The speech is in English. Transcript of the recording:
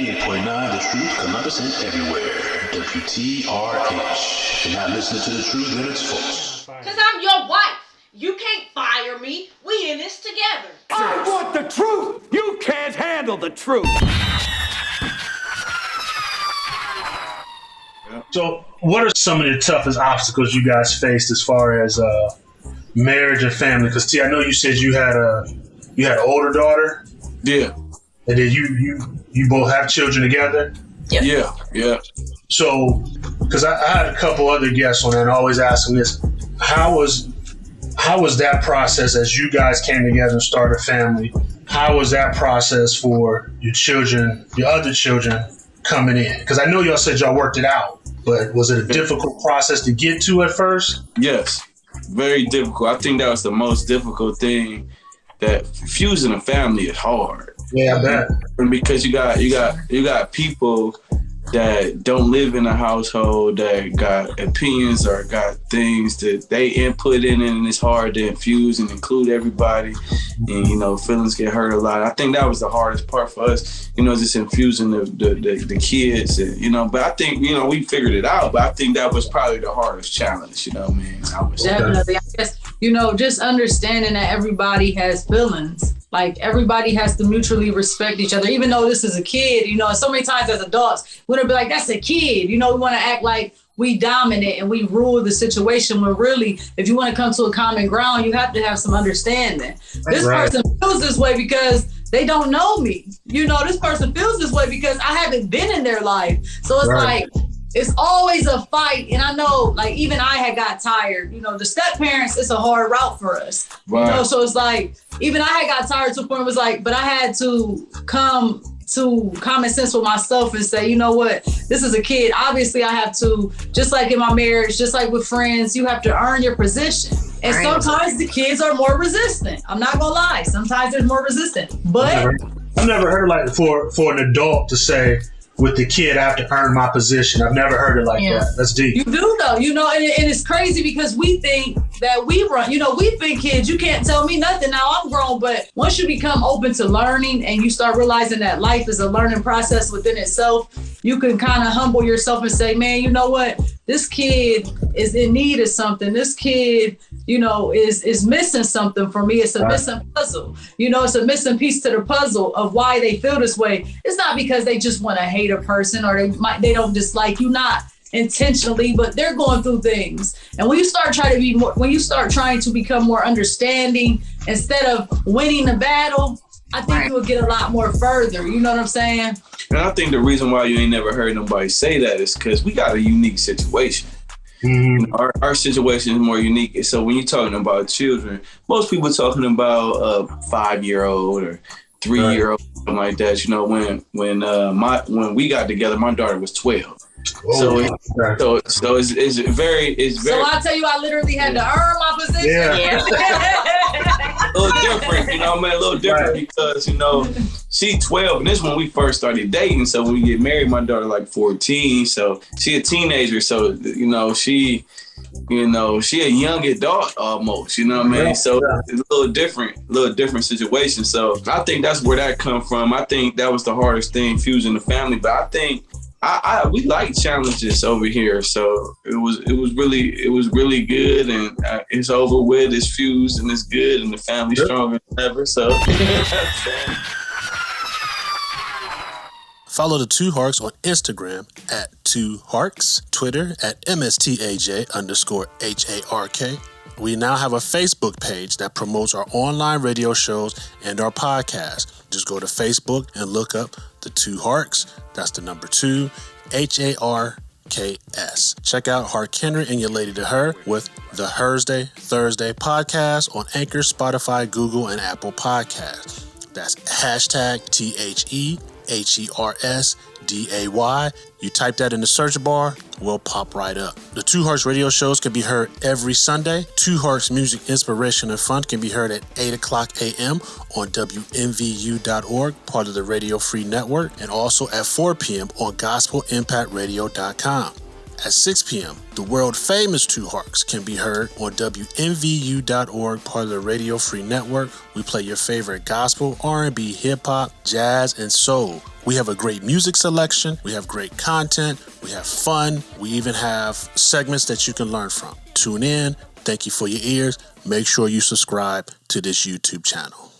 98.9 The Truth, Columbus and everywhere. WTRH. You're not listening to The Truth, then it's false. Because I'm your wife. You can't fire me. We in this together. I want the truth. You can't handle the truth. So, what are some of the toughest obstacles you guys faced as far as marriage and family? Because T, I know you said you had an older daughter. Yeah. And then you both have children together. Yep. Yeah. So, because I had a couple other guests on there, and I always ask them this: How was that process as you guys came together and started a family? How was that process for your children, your other children coming in? Because I know y'all said y'all worked it out, but was it a difficult process to get to at first? Yes, very difficult. I think that was the most difficult thing. That fusing a family is hard. Yeah, I bet. Because you got people that don't live in a household that got opinions or got things that they input in, and it's hard to infuse and include everybody. And feelings get hurt a lot. I think that was the hardest part for us. Just infusing the kids. And, but I think we figured it out. But I think that was probably the hardest challenge. Definitely. I guess just understanding that everybody has feelings. Like everybody has to mutually respect each other, even though this is a kid, so many times as adults, we're gonna be like, that's a kid. We want to act like we dominate and we rule the situation, when really, if you want to come to a common ground, you have to have some understanding. This person feels this way because they don't know me. This person feels this way because I haven't been in their life. So it's like, it's always a fight. And I know, like, even I had got tired. The step parents, it's a hard route for us. Right. So it's like, even I had got tired to the point where it was like, but I had to come to common sense with myself and say, you know what, this is a kid. Obviously, I have to, just like in my marriage, just like with friends, you have to earn your position. And sometimes the kids are more resistant. I'm not gonna lie. Sometimes they're more resistant. But I've never heard like for an adult to say, with the kid, I have to earn my position. I've never heard it like that. That's deep. You do though, and it's crazy because we think that we run, we've been kids. You can't tell me nothing. Now I'm grown, but once you become open to learning and you start realizing that life is a learning process within itself, you can kind of humble yourself and say, man, you know what? This kid is in need of something. This kid, is missing something for me. It's a missing puzzle. It's a missing piece to the puzzle of why they feel this way. It's not because they just want to hate a person or they don't dislike you, not intentionally, but they're going through things. And when you start trying to become more understanding instead of winning the battle, I think you'll get a lot more further. You know what I'm saying? And I think the reason why you ain't never heard nobody say that is because we got a unique situation. Mm-hmm. Our situation is more unique. So when you're talking about children, most people are talking about a 5-year-old or 3-year-old, something like that. When we got together, my daughter was 12. So it's very. So I'll tell you, I literally had to earn my position. Yeah. A little different, a little different because she 12, and this is when we first started dating. So when we get married, my daughter like 14, so she a teenager. So she a young adult almost. You know what I mean? So it's a little different situation. So I think that's where that come from. I think that was the hardest thing, fusing the family. But I think. We like challenges over here, so it was really good, and it's over with. It's fused and it's good, and the family's stronger than ever. So. Follow the Two Harks on Instagram at Two Harks, Twitter at MSTAJ_HARK. We now have a Facebook page that promotes our online radio shows and our podcast. Just go to Facebook and look up the Two Harks. That's the number 2, HARKS. Check out Hark Henry and Your Lady to Her with the Thursday podcast on Anchor, Spotify, Google, and Apple Podcasts. That's #TheHERSDAY. You type that in the search bar, we'll pop right up. The Two Hearts radio shows can be heard every Sunday. Two Hearts music, inspiration, and fun can be heard at 8 o'clock a.m. on WMVU.org, part of the Radio Free Network, and also at 4 p.m. on GospelImpactRadio.com. At 6 p.m., the world-famous Two Harks can be heard on WMVU.org, part of the Radio Free Network. We play your favorite gospel, R&B, hip-hop, jazz, and soul. We have a great music selection. We have great content. We have fun. We even have segments that you can learn from. Tune in. Thank you for your ears. Make sure you subscribe to this YouTube channel.